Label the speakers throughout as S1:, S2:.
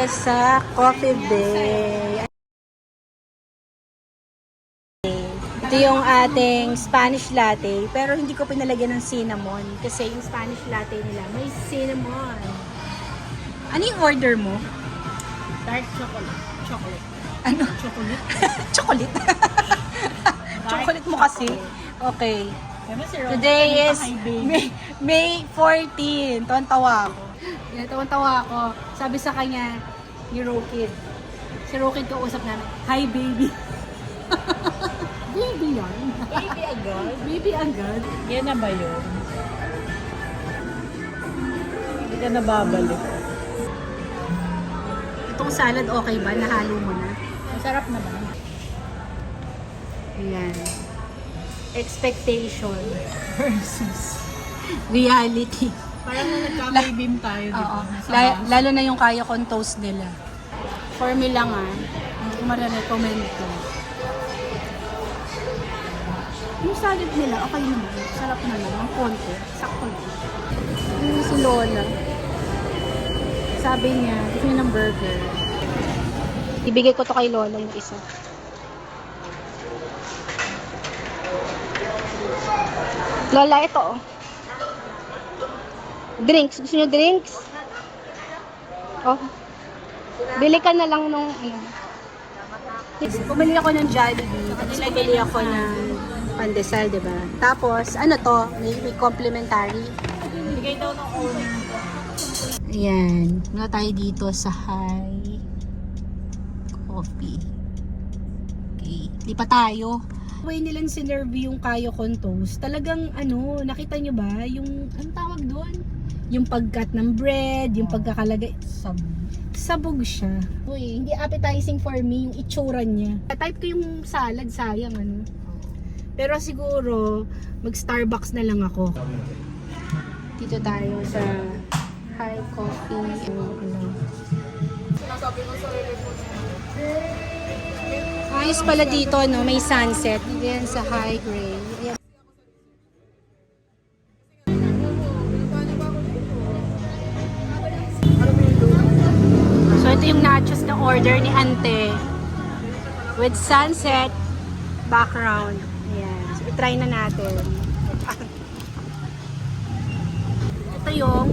S1: sa Coffee Bay. Ito yung ating Spanish latte, pero hindi ko pinalagyan ng cinnamon kasi yung Spanish latte nila may cinnamon. Ano yung order mo?
S2: Dark chocolate. Chocolate.
S1: Ano?
S2: Chocolate.
S1: Chocolate. Chocolate mo kasi. Okay. Today is May 14. Tuwan-tawa ako. Tuwan-tawa ako. Sabi sa kanya ni Rokid. Si Rokid kausap namin, "Hi baby." Baby yan.
S2: Baby agad.
S1: Baby agad.
S2: Yan na ba yun? Hindi ka na babalik.
S1: Itong salad okay ba? Nahalo mo na?
S2: Masarap naman.
S1: Ayan. Expectation
S2: Versus.
S1: reality.
S2: Parang nung nagka-beam tayo, di
S1: Oo.
S2: ba?
S1: Lalo na yung kaya kong toast nila. For me lang hindi ko marirecommend ko. Yung salad nila, okay naman. Sarap naman. Ang konti. Sakto lang. Yung si Lola. Sabi niya, gusto niya ng burger. Ibigay ko to kay Lola yung isa. Lola, ito oh. Drinks. Gusto niyo drinks? Oh. Bili ka na lang nung ano. Bumili ako ng Jollibee. Tapos bumili ako ng pandesal, diba? Tapos, ano to? May complimentary.
S2: Bigay daw ng owner.
S1: Ayan. Muna tayo dito sa High Coffee. Okay. Lipat tayo. Way nilang sinerve yung kayo kong toast. Talagang ano, nakita nyo ba? Yung, anong tawag doon? Yung pagkat ng bread, yung pagkakalagay. Sabog siya. Uy, hindi appetizing for me yung itsura niya. Type ko yung salad, sayang ano. Pero siguro, mag-Starbucks na lang ako. Dito tayo sa High Coffee. Ayos pala dito, no? May sunset. Dito yan sa High Gray. Ayan. So, ito yung nachos na order ni Ante. With sunset background. Ayan. So, try na natin. Ito yung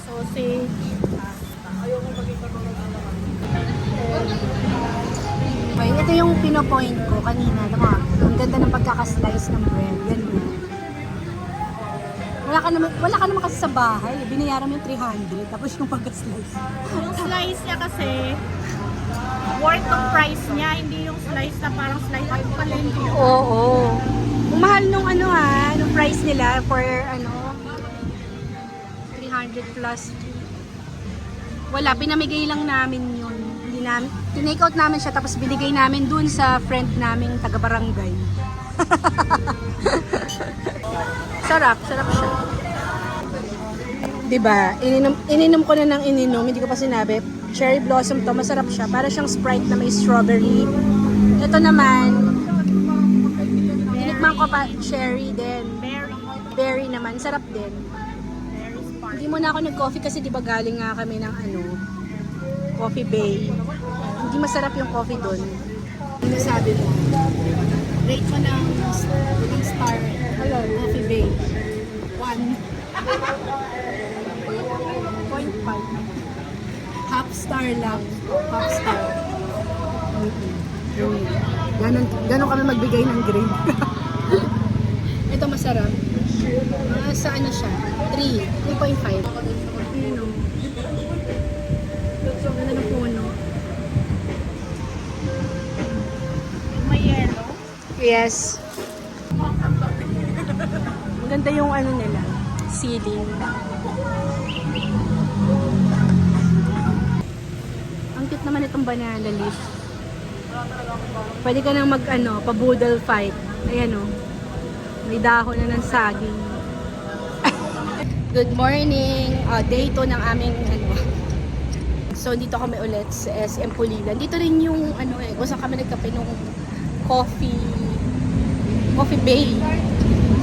S1: sausage. Okay, ito yung pinopoint ko kanina. Diba? Ang ganda ng pagkakaslice ng bread. Ganun. Wala ka naman kasi sa bahay. Binayaran mo yung 300. Tapos yung pagka-slice.
S2: Yung slice niya kasi, worth of price niya, hindi yung slice na parang slice at palengke.
S1: Oo. Kung mahal nung ano nung price nila for 300 plus. Wala, pinamigay lang namin yun. Hindi namin, tinake out namin siya tapos binigay namin dun sa friend naming taga-barangay. Sarap siya. Diba? Ininom ko na ng ininom, hindi ko pa sinabi. Cherry blossom to, masarap siya. Para siyang Sprite na may strawberry. Ito naman, tinikman ko pa cherry din. Berry naman, sarap din. Hindi muna ako nag-coffee kasi di ba galing nga kami ng Coffee Bay. Hindi masarap yung coffee doon. Ano sabi mo? Rate mo ng star. Hello, Coffee Bay. 1.5. Half star lang. Half star. Ganon kami magbigay ng grade. Ito masarap. Sa ano siya? 3.5. Ano? Ganda ng puno.
S2: May yellow.
S1: Yes. Maganda yung ano nila. Ceiling. Ang cute naman itong banana leaf. Pwede ka nang pa-boodle fight. Ayan o. May dahon na ng saging. Good morning. Day 2 ng aming So, dito kami ulit sa SM Pulilan. Dito rin yung kung saan kami nagkape nung Coffee Bay.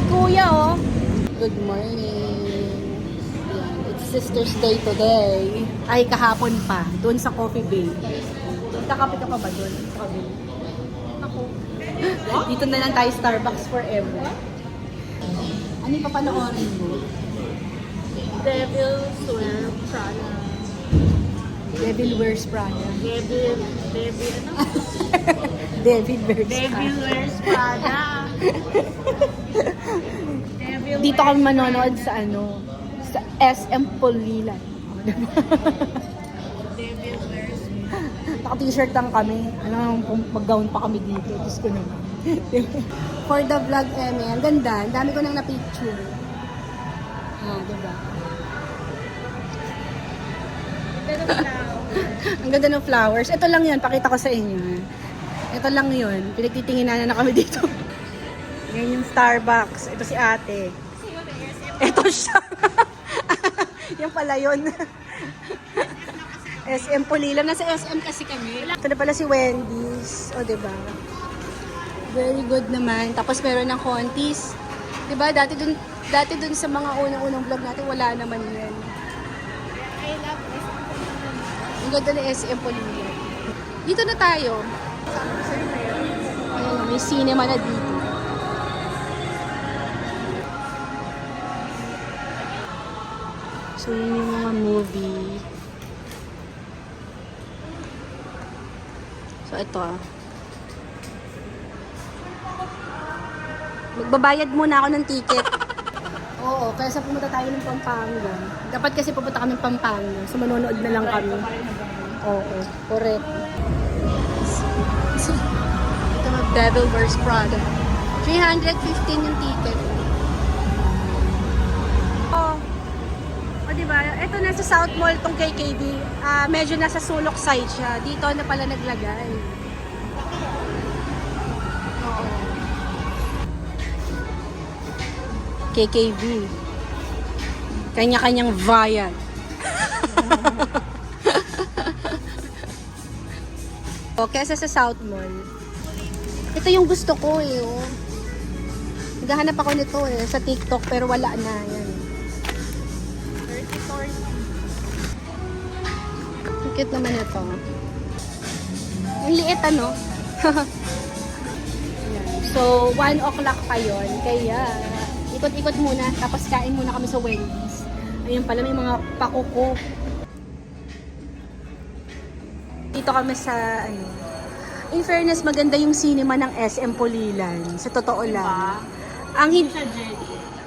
S1: Kuya, oh. Good morning. Ayan, it's Sister's Day today. Ay, kahapon pa. Doon sa Coffee Bay. Kakape ka pa ba doon? Sa Coffee Bay?
S2: Ako.
S1: Dito na lang tayo Starbucks forever. Ano yung papanoorin mo?
S2: Devil's Wear Prada.
S1: Devil Wears Prada.
S2: Devil, ano?
S1: Devil Wears
S2: Devil
S1: Prada.
S2: Wears Prada. Devil
S1: Dito kami manonood sa sa SM Pulilan.
S2: Devil Wears Prada.
S1: Naka-t-shirt lang kami. Mag-gown pa kami dito. Diyos ko naman. For the vlog, ang ganda. Ang dami ko nang na-picture. Diba? Ang ganda ng flowers. Ito lang yun. Pakita ko sa inyo. Ito lang yun. Pinagtitinginan na kami dito. Yan yung Starbucks. Ito si ate. Ito siya. Yan pala yun. SM Pulilan. Nasa SM kasi kami. Ito na pala si Wendy's. O, diba? Very good naman. Tapos meron ng Contis. Diba? Dati dun sa mga unang-unang vlog natin, wala naman yan.
S2: I love this.
S1: Ang ganda ng SM Pulilan. Dito na tayo. Ayan, may cinema na dito. So, yun yung mga movie. So, ito Magbabayad muna ako ng ticket. Oo, kaya sa pumunta tayo ng Pampanga. Dapat kasi pupunta kami ng Pampanga. So, manonood na lang kami. Oo, correct. Ito mag Devil Wears Prada. 315 yung ticket. Diba? Ito nasa South Mall tong KKB. Medyo nasa sulok side siya. Dito na pala naglagay. Oo. KKB. Kanya-kanyang viand. O, kesa sa South Mall. Ito yung gusto ko Naghahanap ako nito sa TikTok pero wala na. Yan. Cute naman ito. Ang liit So, 1 o'clock pa yun. Kaya, ikot-ikot muna. Tapos kain muna kami sa Wendy's. Ayun pala, may mga pakuko. Dito kami sa, in fairness, maganda yung cinema ng SM Pulilan. Sa totoo lang. Ang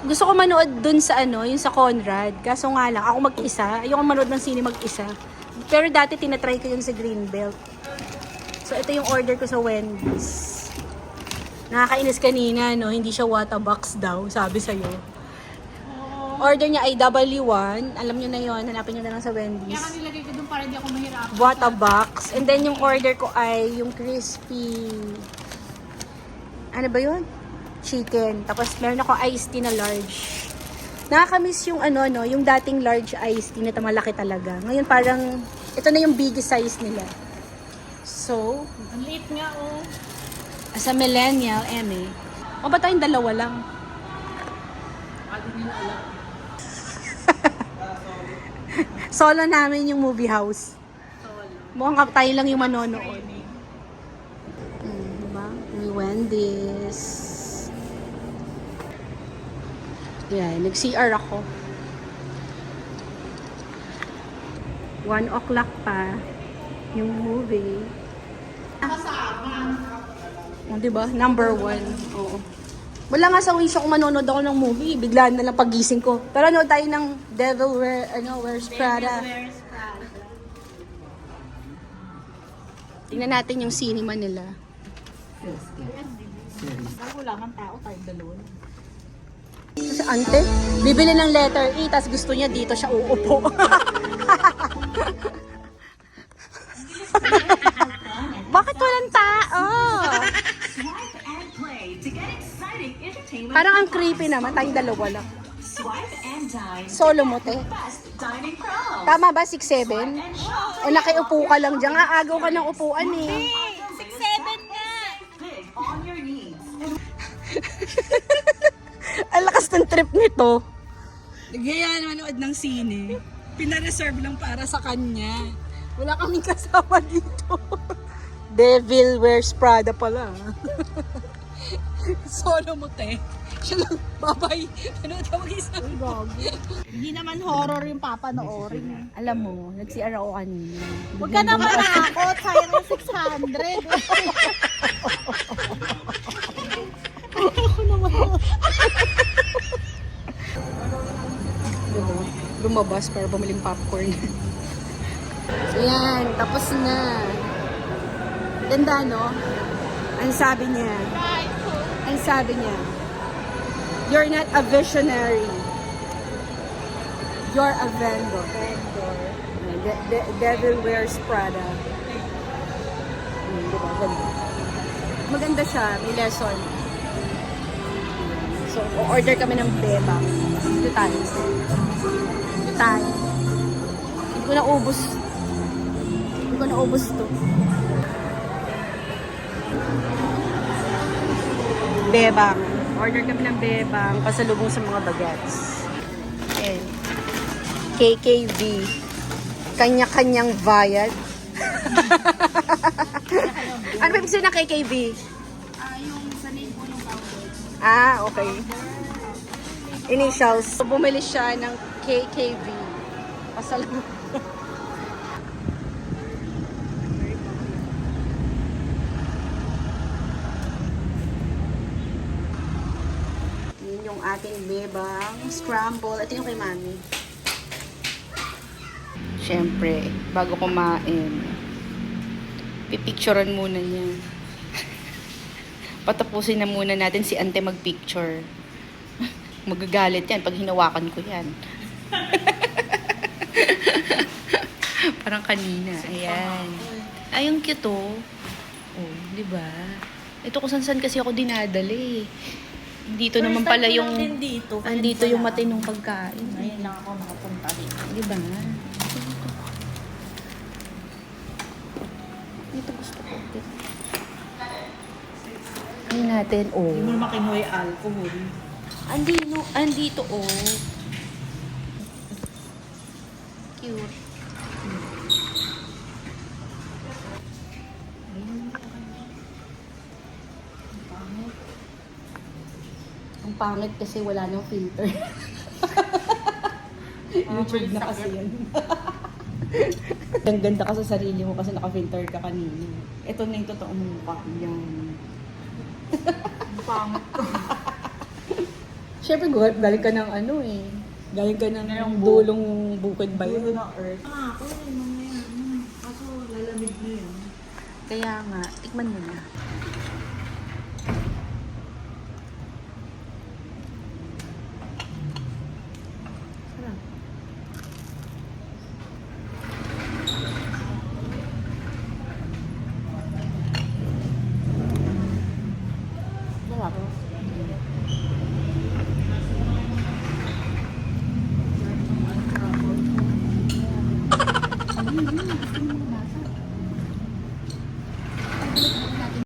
S1: gusto ko manood dun sa yung sa Conrad. Kaso nga lang, ako mag-isa. Ayoko manood ng sine mag-isa. Pero dati tinatry ko yun sa Greenbelt. So ito yung order ko sa Wendy's. Nakakainis kanina, hindi siya Whatabox daw, sabi sa'yo. Order niya ay W1. Alam niyo na yon, hanapin niyo na lang sa Wendy's.
S2: Kaya nilagay ko dun para di ako mahirapan.
S1: Whatabox. And then yung order ko ay yung crispy. Ano ba yun? Chicken. Tapos meron ako iced tea na large. Nakakamiss yung yung dating large iced tea na malaki talaga. Ngayon parang, ito na yung biggest size nila. So,
S2: Ang liit nga
S1: as a millennial, o ba tayong dalawa lang? Solo namin yung movie house. Mukhang tayo lang yung manonood. Diba? May Wendy's. Yan, nag-CR ako. 1 o'clock pa yung movie. Diba? Number 1. Oo. Wala nga sa wish ako manonood ako ng movie. Biglaan na lang pagising ko. Pero nood tayo ng Devil Wears Prada. Tingnan natin yung cinema nila.
S2: Wala kang tao, tayong dalawa.
S1: Kasi ante, bibili ng letter E, tas gusto niya dito siya uupo. Bakit walang tao? Parang ang creepy naman, tayong dalawa lang. Solo mo, te. Tama ba, 6'7"? O nakiupo ka lang dyan? Agaw ka ng upuan
S2: 6'7" nga!
S1: Ang lakas ng trip nito. Nagyaya naman manood ng sine. Pinareserve lang para sa kanya. Wala kaming kasama dito. Devil Wears Prada pala. Solo mo, te. Siya lang, babay. Ano ka mag-isa?
S2: Hindi naman horror yung papanoorin.
S1: Alam mo, nag-CR ako kanina.
S2: Huwag ka naman nakakot. Sayang yung 600. Ako naman.
S1: Lumabas para bumiling popcorn. So yan, tapos na. Ganda, no? Ang sabi niya, you're not a visionary. You're a vendor. Devil Wears Prada. Diba? Ganda. Maganda siya, may lesson. So, order kami ng bebang. Ito tayo. Hindi ko na ubos to. Bebang. Order kami ng bebang pasalubong sa mga bagets. Okay. KKV. Kanya-kanyang bayad. Ano ba ibig sabihin ng KKV?
S2: Yung sa name po ng founder.
S1: Okay. Initials. So, bumili siya ng KKV. Pasalubong. Yun yung ating bebang scramble. Ito yung kay mami. Siyempre, bago kumain, pipicturean muna niya. Patapusin na muna natin si ante magpicture. Magagalit yan pag hinawakan ko yan. Parang kanina. Ayan. Ay, ang cute oh. Oh, di ba? Ito kung saan kasi ako dinadali. Dito naman pala yung
S2: dito.
S1: andito yung matinong pagkain.
S2: Ngayon lang ako nakapunta dito.
S1: Di ba? Dito gusto ko. Ano natin, oh.
S2: Hindi mo naman kinuha yung alcohol.
S1: Andito, oh. Cute. Ang pangit kasi wala nang filter. YouTube na kasi yan. Ang ganda ka sa sarili mo kasi naka-filter ka kanina. Ito na yung totoong mukha. Yan.
S2: Ang pangit ko.
S1: Siyempre, galing ka ng ano eh. Galing ka ng dulong bukid ba yun?
S2: ng earth. Ako, mamaya. Kaso lalamig na yun.
S1: Kaya nga, tikman mo na.